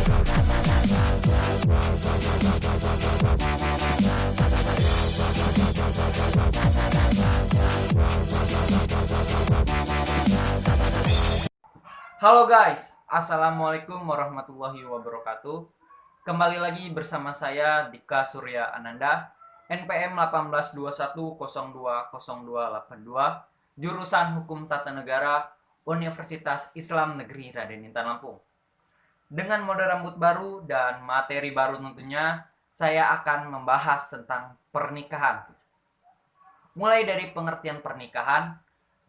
Halo guys, Assalamualaikum warahmatullahi wabarakatuh. Kembali lagi bersama saya Dika Surya Ananda, NPM 1821020282, jurusan Hukum Tata Negara, Universitas Islam Negeri Raden Intan Lampung. Dengan mode rambut baru dan materi baru tentunya, saya akan membahas tentang pernikahan. Mulai dari pengertian pernikahan,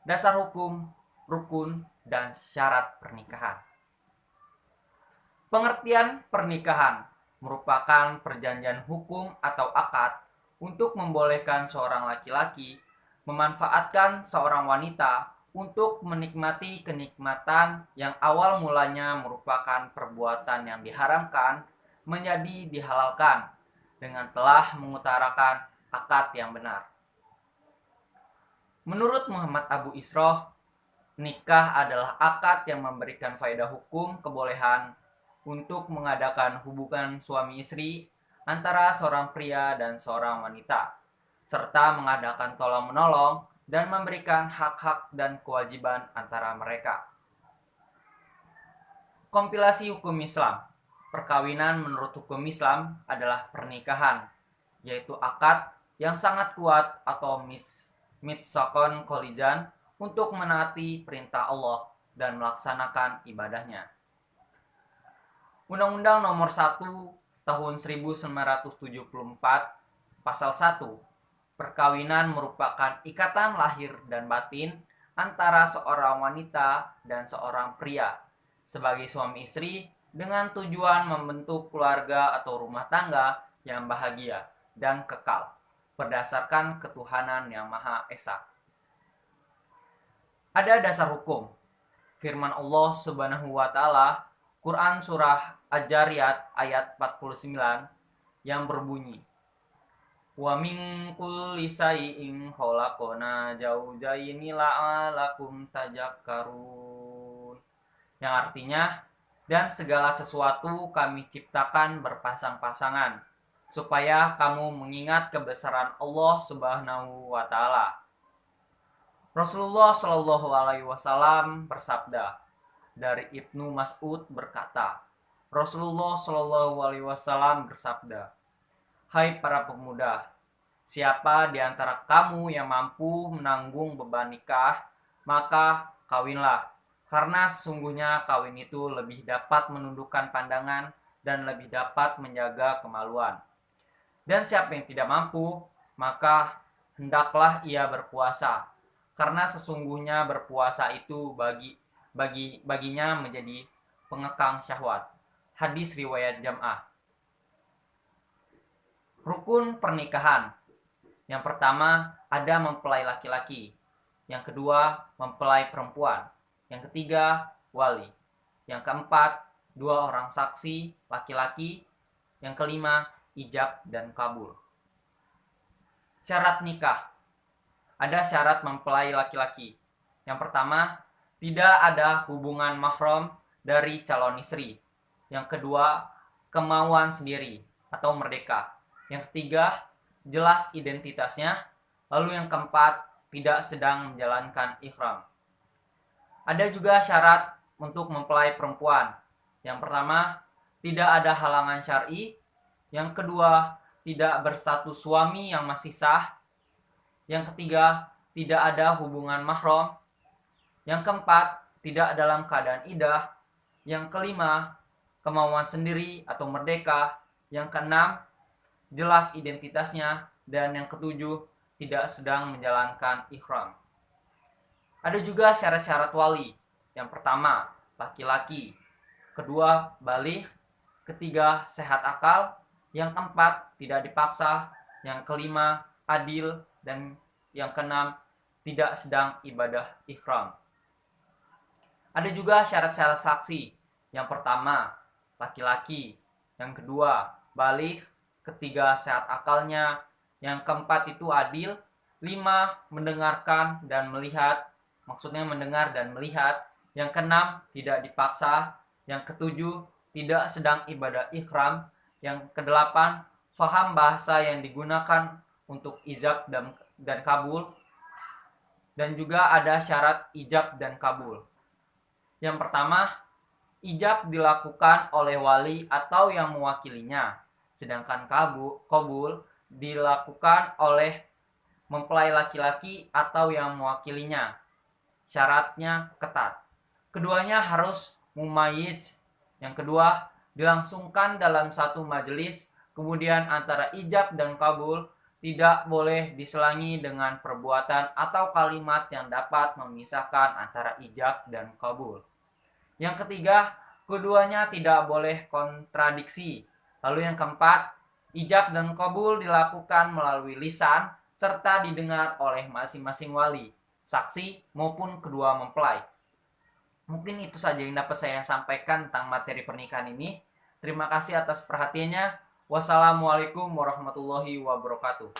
dasar hukum, rukun, dan syarat pernikahan. Pengertian pernikahan merupakan perjanjian hukum atau akad untuk membolehkan seorang laki-laki memanfaatkan seorang wanita untuk menikmati kenikmatan yang awal mulanya merupakan perbuatan yang diharamkan menjadi dihalalkan dengan telah mengutarakan akad yang benar. Menurut Muhammad Abu Isroh, nikah adalah akad yang memberikan faedah hukum kebolehan untuk mengadakan hubungan suami istri antara seorang pria dan seorang wanita, serta mengadakan tolong-menolong dan memberikan hak-hak dan kewajiban antara mereka. Kompilasi hukum Islam. Perkawinan menurut hukum Islam adalah pernikahan, yaitu akad yang sangat kuat atau mitsaqon kolijan untuk menaati perintah Allah dan melaksanakan ibadahnya. Undang-Undang Nomor 1 Tahun 1974 Pasal 1, perkawinan merupakan ikatan lahir dan batin antara seorang wanita dan seorang pria sebagai suami istri dengan tujuan membentuk keluarga atau rumah tangga yang bahagia dan kekal berdasarkan ketuhanan yang Maha Esa. Ada dasar hukum. Firman Allah Subhanahu wa taala, Quran surah Adz-Dzariyat ayat 49 yang berbunyi, "Wa min kulli shay'in khalaqna zawjaini la'alakum tadhakkarun." Yang artinya, dan segala sesuatu kami ciptakan berpasang-pasangan supaya kamu mengingat kebesaran Allah Subhanahu wa taala. Rasulullah Shallallahu Alaihi Wasallam bersabda, dari Ibnu Mas'ud berkata, Rasulullah Shallallahu Alaihi Wasallam bersabda, "Hai para pemuda, siapa di antara kamu yang mampu menanggung beban nikah, maka kawinlah, karena sesungguhnya kawin itu lebih dapat menundukkan pandangan dan lebih dapat menjaga kemaluan. Dan siapa yang tidak mampu, maka hendaklah ia berpuasa, karena sesungguhnya berpuasa itu baginya menjadi pengekang syahwat." Hadis riwayat Jam'ah. Rukun pernikahan. Yang pertama, ada mempelai laki-laki. Yang kedua, mempelai perempuan. Yang ketiga, wali. Yang keempat, 2 orang saksi laki-laki. Yang kelima, ijab dan kabul. Syarat nikah. Ada syarat mempelai laki-laki. Yang pertama, tidak ada hubungan mahram dari calon istri. Yang kedua, kemauan sendiri atau merdeka. Yang ketiga, jelas identitasnya. Lalu yang keempat, tidak sedang menjalankan ihram. Ada juga syarat untuk mempelai perempuan. Yang pertama, tidak ada halangan syar'i. Yang kedua, tidak berstatus suami yang masih sah. Yang ketiga, tidak ada hubungan mahram. Yang keempat, tidak dalam keadaan iddah. Yang kelima, kemauan sendiri atau merdeka. Yang keenam, jelas identitasnya. Dan yang ketujuh, tidak sedang menjalankan ihram. Ada juga syarat-syarat wali. Yang pertama, laki-laki. Kedua, baligh. Ketiga, sehat akal. Yang keempat, tidak dipaksa. Yang kelima, adil. Dan yang keenam, tidak sedang ibadah ihram. Ada juga syarat-syarat saksi. Yang pertama, laki-laki. Yang kedua, baligh. Ketiga, sehat akalnya. Yang keempat itu adil. 5, mendengarkan dan melihat. Maksudnya mendengar dan melihat. Yang keenam, tidak dipaksa. Yang ketujuh, tidak sedang ibadah ihram. Yang kedelapan, faham bahasa yang digunakan untuk ijab dan kabul. Dan juga ada syarat ijab dan kabul. Yang pertama, ijab dilakukan oleh wali atau yang mewakilinya, sedangkan kabul dilakukan oleh mempelai laki-laki atau yang mewakilinya. Syaratnya ketat. Keduanya harus mumayyiz. Yang kedua, dilangsungkan dalam satu majelis. Kemudian antara ijab dan kabul tidak boleh diselangi dengan perbuatan atau kalimat yang dapat memisahkan antara ijab dan kabul. Yang ketiga, keduanya tidak boleh kontradiksi. Lalu yang keempat, ijab dan kabul dilakukan melalui lisan serta didengar oleh masing-masing wali, saksi maupun kedua mempelai. Mungkin itu saja yang dapat saya sampaikan tentang materi pernikahan ini. Terima kasih atas perhatiannya. Wassalamualaikum warahmatullahi wabarakatuh.